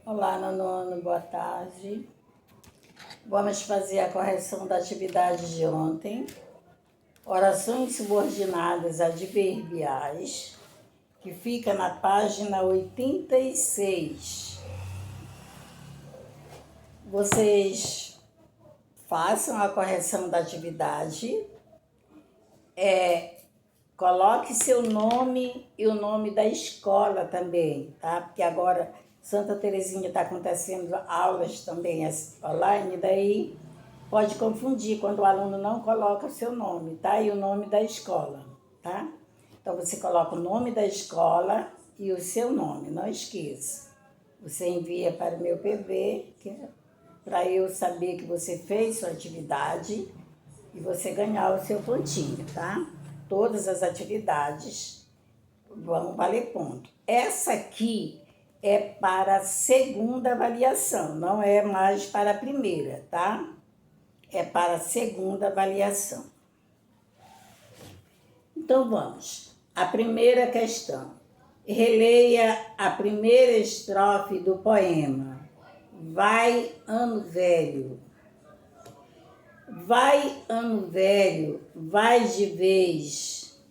Olá, nono, boa tarde. Vamos fazer a correção da atividade de ontem. Orações subordinadas adverbiais, que fica na página 86. Vocês façam a correção da atividade. Coloque seu nome e o nome da escola também, tá? Porque agora Santa Terezinha está acontecendo aulas também online, daí pode confundir quando o aluno não coloca o seu nome, tá? E o nome da escola, tá? Então você coloca o nome da escola e o seu nome, não esqueça. Você envia para o meu PV, para eu saber que você fez sua atividade e você ganhar o seu pontinho, tá? Todas as atividades vão valer ponto. Essa aqui é para a segunda avaliação, não é mais para a primeira, tá? É para a segunda avaliação. Então vamos. A primeira questão. Releia a primeira estrofe do poema. Vai, ano velho. Vai, ano velho, vai de vez.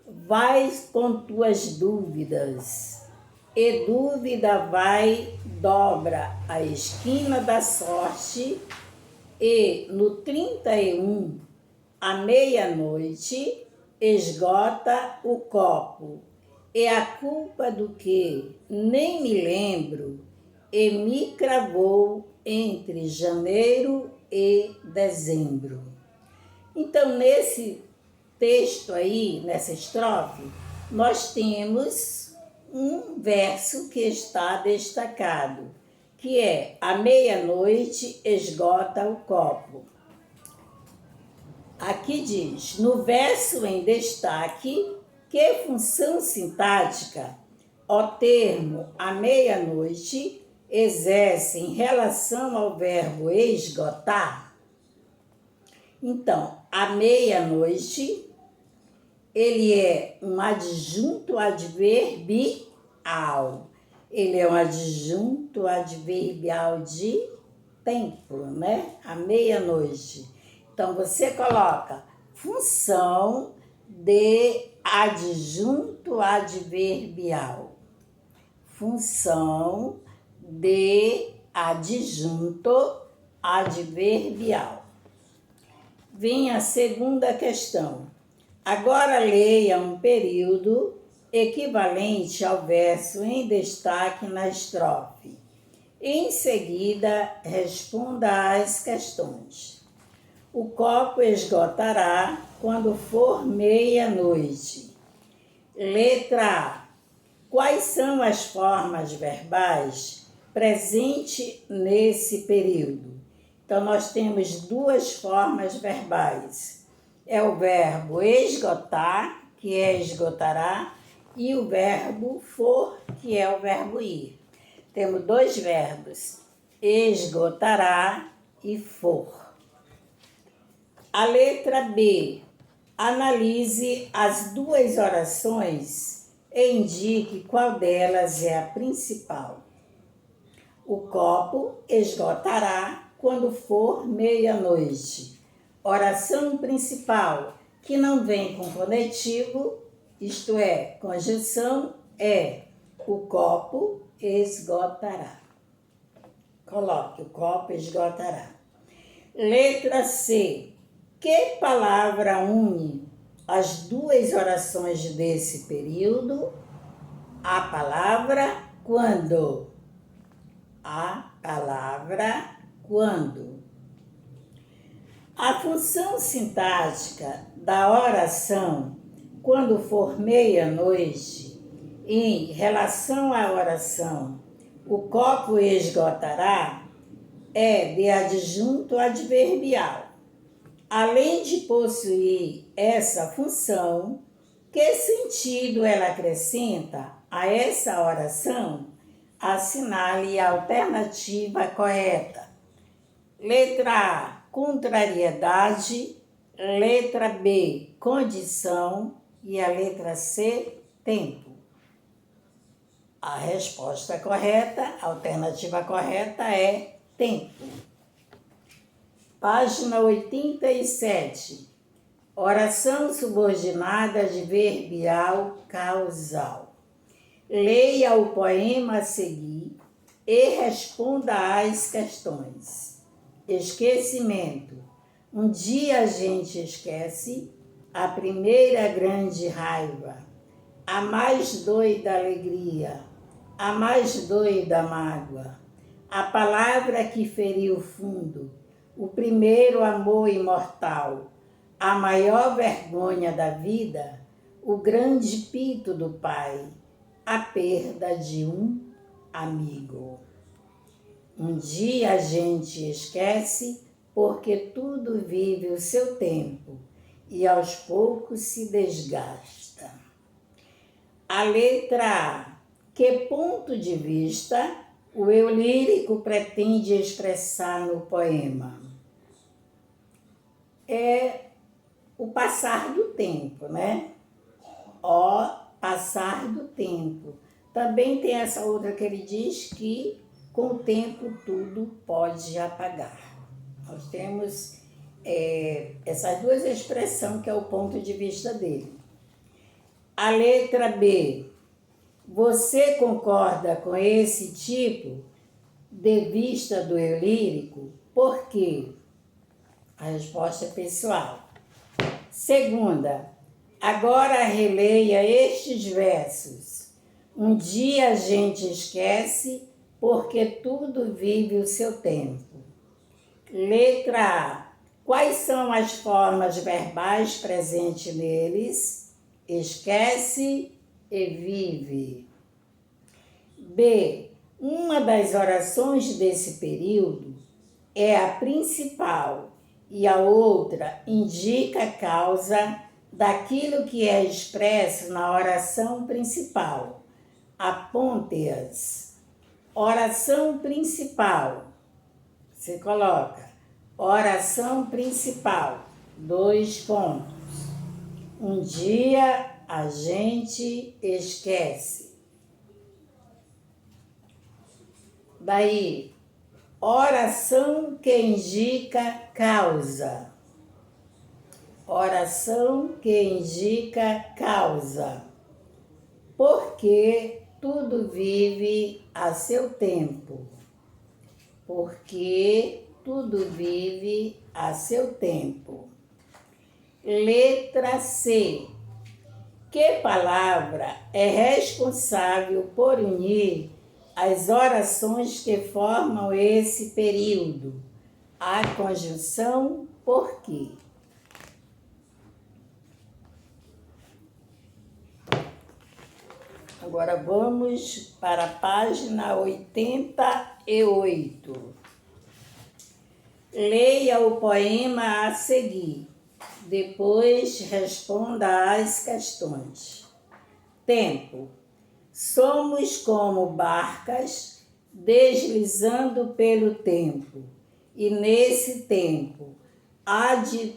Vai com tuas dúvidas, e dúvida vai, dobra a esquina da sorte, e no 31, à meia-noite, esgota o copo. E a culpa do que nem me lembro, e me cravou entre janeiro e dezembro. Então, nesse texto aí, nessa estrofe, nós temos um verso que está destacado, que é: à meia-noite esgota o copo. Aqui diz, no verso em destaque, que função sintática o termo à meia-noite exerce em relação ao verbo esgotar? Então, à meia-noite, ele é um adjunto adverbial. Ele é um adjunto adverbial de tempo, né? À meia-noite. Então, você coloca função de adjunto adverbial. Função de adjunto adverbial. Vem a segunda questão. Agora leia um período equivalente ao verso em destaque na estrofe. Em seguida, responda às questões. O copo esgotará quando for meia-noite. Letra A. Quais são as formas verbais presentes nesse período? Então, nós temos duas formas verbais. É o verbo esgotar, que é esgotará, e o verbo for, que é o verbo ir. Temos dois verbos, esgotará e for. A letra B. Analise as duas orações e indique qual delas é a principal. O copo esgotará quando for meia-noite. Oração principal, que não vem com conectivo, isto é, conjunção, é: o copo esgotará. Coloque: o copo esgotará. Letra C. Que palavra une as duas orações desse período? A palavra quando. A palavra quando. A função sintática da oração quando for meia-noite, em relação à oração o copo esgotará, é de adjunto adverbial. Além de possuir essa função, que sentido ela acrescenta a essa oração? Assinale a alternativa correta. Letra A, contrariedade. Letra B, condição. E a letra C, tempo. A resposta correta, a alternativa correta é tempo. Página 87. Oração subordinada adverbial causal. Leia o poema a seguir e responda às questões. Esquecimento. Um dia a gente esquece a primeira grande raiva, a mais doida alegria, a mais doida mágoa, a palavra que feriu fundo, o primeiro amor imortal, a maior vergonha da vida, o grande pito do pai, a perda de um amigo. Um dia a gente esquece porque tudo vive o seu tempo e aos poucos se desgasta. A letra A. Que ponto de vista o eu lírico pretende expressar no poema? É o passar do tempo, né? Passar do tempo. Também tem essa outra que ele diz que com o tempo tudo pode apagar. Nós temos essas duas expressões que é o ponto de vista dele. A letra B. Você concorda com esse tipo de vista do eu lírico? Por quê? A resposta é pessoal. Segunda, agora releia estes versos. Um dia a gente esquece porque tudo vive o seu tempo. Letra A. Quais são as formas verbais presentes neles? Esquece e vive. B. Uma das orações desse período é a principal e a outra indica a causa daquilo que é expresso na oração principal. Aponte-as. Oração principal. Você coloca oração principal, 2 pontos. Um dia a gente esquece. Daí, oração que indica causa. Oração que indica causa. Porque tudo vive a seu tempo. Porque tudo vive a seu tempo. Letra C. Que palavra é responsável por unir as orações que formam esse período? A conjunção por quê? Agora vamos para a página 88. Leia o poema a seguir. Depois responda às questões. Tempo. Somos como barcas deslizando pelo tempo, e nesse tempo há de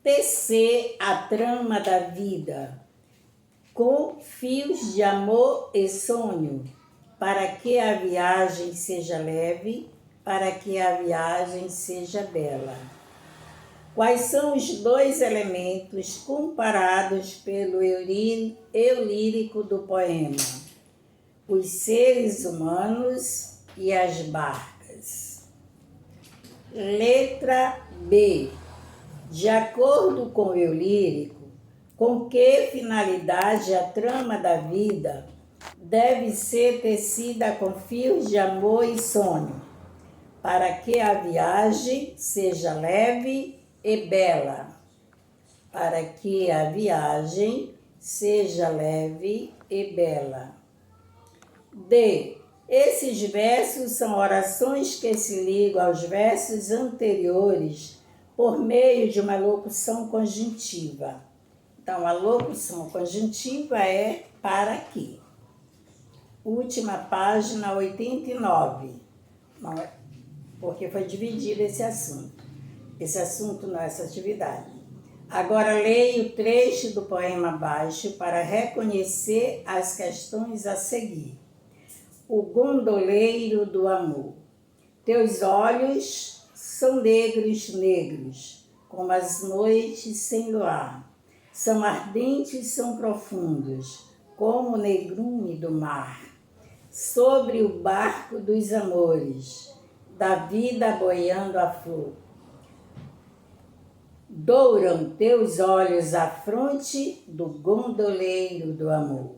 tecer a trama da vida, com fios de amor e sonho, para que a viagem seja leve, para que a viagem seja bela. Quais são os 2 elementos comparados pelo eu lírico do poema? Os seres humanos e as barcas. Letra B. De acordo com o eu lírico, com que finalidade a trama da vida deve ser tecida com fios de amor e sonho, para que a viagem seja leve e bela. Para que a viagem seja leve e bela. D. Esses versos são orações que se ligam aos versos anteriores por meio de uma locução conjuntiva. Então, a locução conjuntiva é para que. Última página 89. Não é, porque foi dividido esse assunto. Esse assunto não é essa atividade. Agora leia o trecho do poema abaixo para reconhecer as questões a seguir. o gondoleiro do amor. Teus olhos são negros, negros, como as noites sem luar. São ardentes, são profundos, como o negrume do mar. Sobre o barco dos amores, da vida boiando a flor. Douram teus olhos a fronte do gondoleiro do amor.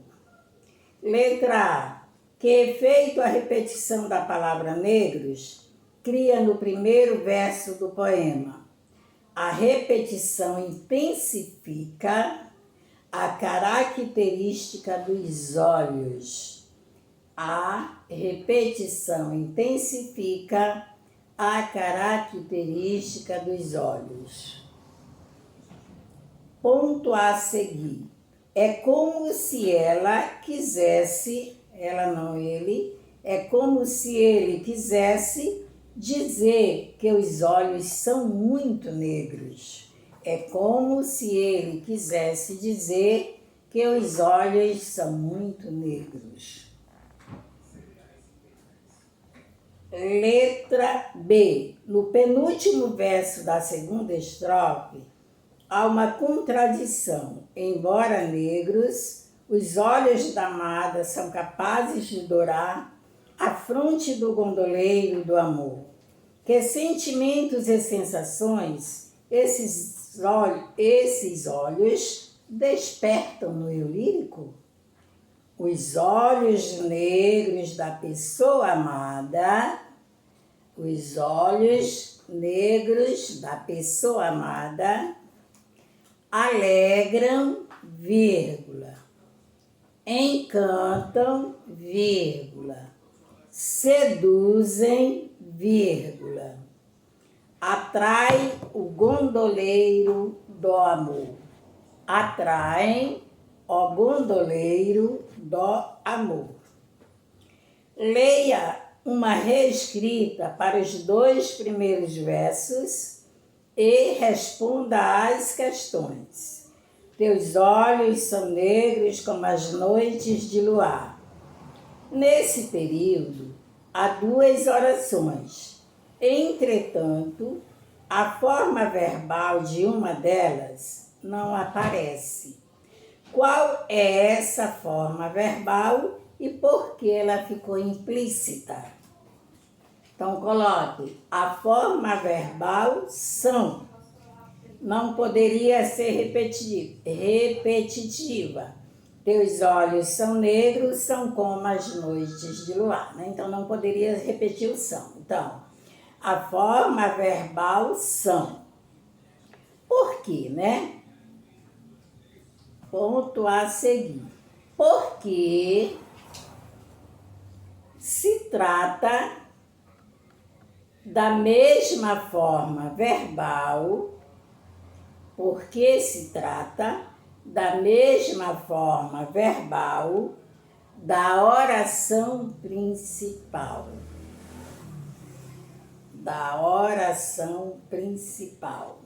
Letra A. Que efeito a repetição da palavra negros cria no primeiro verso do poema. A repetição intensifica a característica dos olhos. A repetição intensifica a característica dos olhos. Ponto a seguir. É como se ela quisesse, ela não ele, é como se ele quisesse dizer que os olhos são muito negros. É como se ele quisesse dizer que os olhos são muito negros. Letra B. No penúltimo verso da segunda estrofe, há uma contradição. Embora negros, os olhos da amada são capazes de dourar a fronte do gondoleiro do amor. Que sentimentos e sensações esses olhos despertam no eu lírico? Os olhos negros da pessoa amada, os olhos negros da pessoa amada alegram, vírgula, encantam, vírgula, seduzem, vírgula, atrai o gondoleiro do amor. Atraem o gondoleiro do amor. Leia uma reescrita para os 2 primeiros versos e responda às questões. Teus olhos são negros como as noites de luar. Nesse período, há 2 orações. Entretanto, a forma verbal de uma delas não aparece. Qual é essa forma verbal e por que ela ficou implícita? Então, coloque a forma verbal são. Não poderia ser repetitiva. Teus olhos são negros, são como as noites de luar. Né? Então, não poderia repetir o são. Então, a forma verbal são. Por quê, né? Ponto a seguir. Porque se trata da mesma forma verbal, porque se trata da mesma forma verbal da oração principal. Da oração principal.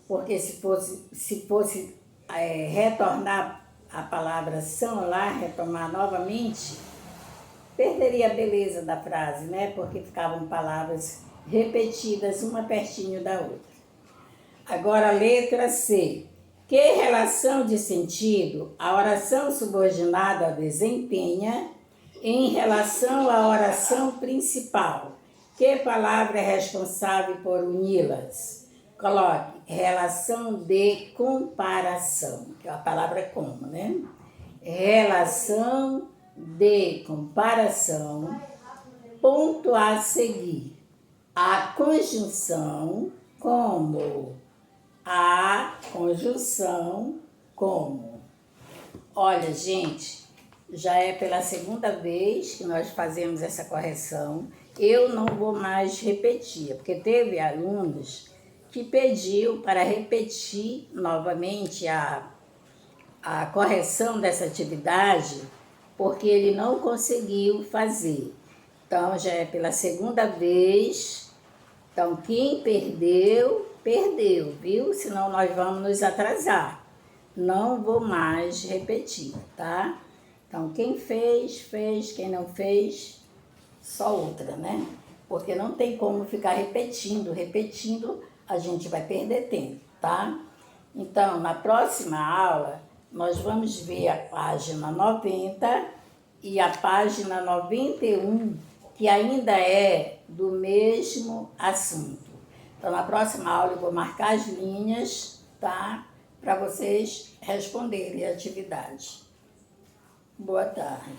Porque se fosse retornar a palavra são lá, retomar novamente, perderia a beleza da frase, né? Porque ficavam palavras repetidas, uma pertinho da outra. Agora, letra C. Que relação de sentido a oração subordinada desempenha em relação à oração principal? Que palavra é responsável por uni-las? Coloque relação de comparação, que é a palavra como, né? Relação de comparação, ponto a seguir. A conjunção como. A conjunção como. Olha, gente, já é pela segunda vez que nós fazemos essa correção. Eu não vou mais repetir, porque teve alunos que pediu para repetir novamente a correção dessa atividade, porque ele não conseguiu fazer. Então, já é pela segunda vez. Então, quem perdeu, perdeu, viu? Senão nós vamos nos atrasar. não vou mais repetir, tá? Então, quem fez, fez, quem não fez, só outra, né? Porque não tem como ficar repetindo, a gente vai perder tempo, tá? Então, na próxima aula, nós vamos ver a página 90 e a página 91, que ainda é do mesmo assunto. Então, na próxima aula, eu vou marcar as linhas, tá? Para vocês responderem a atividade. Boa tarde.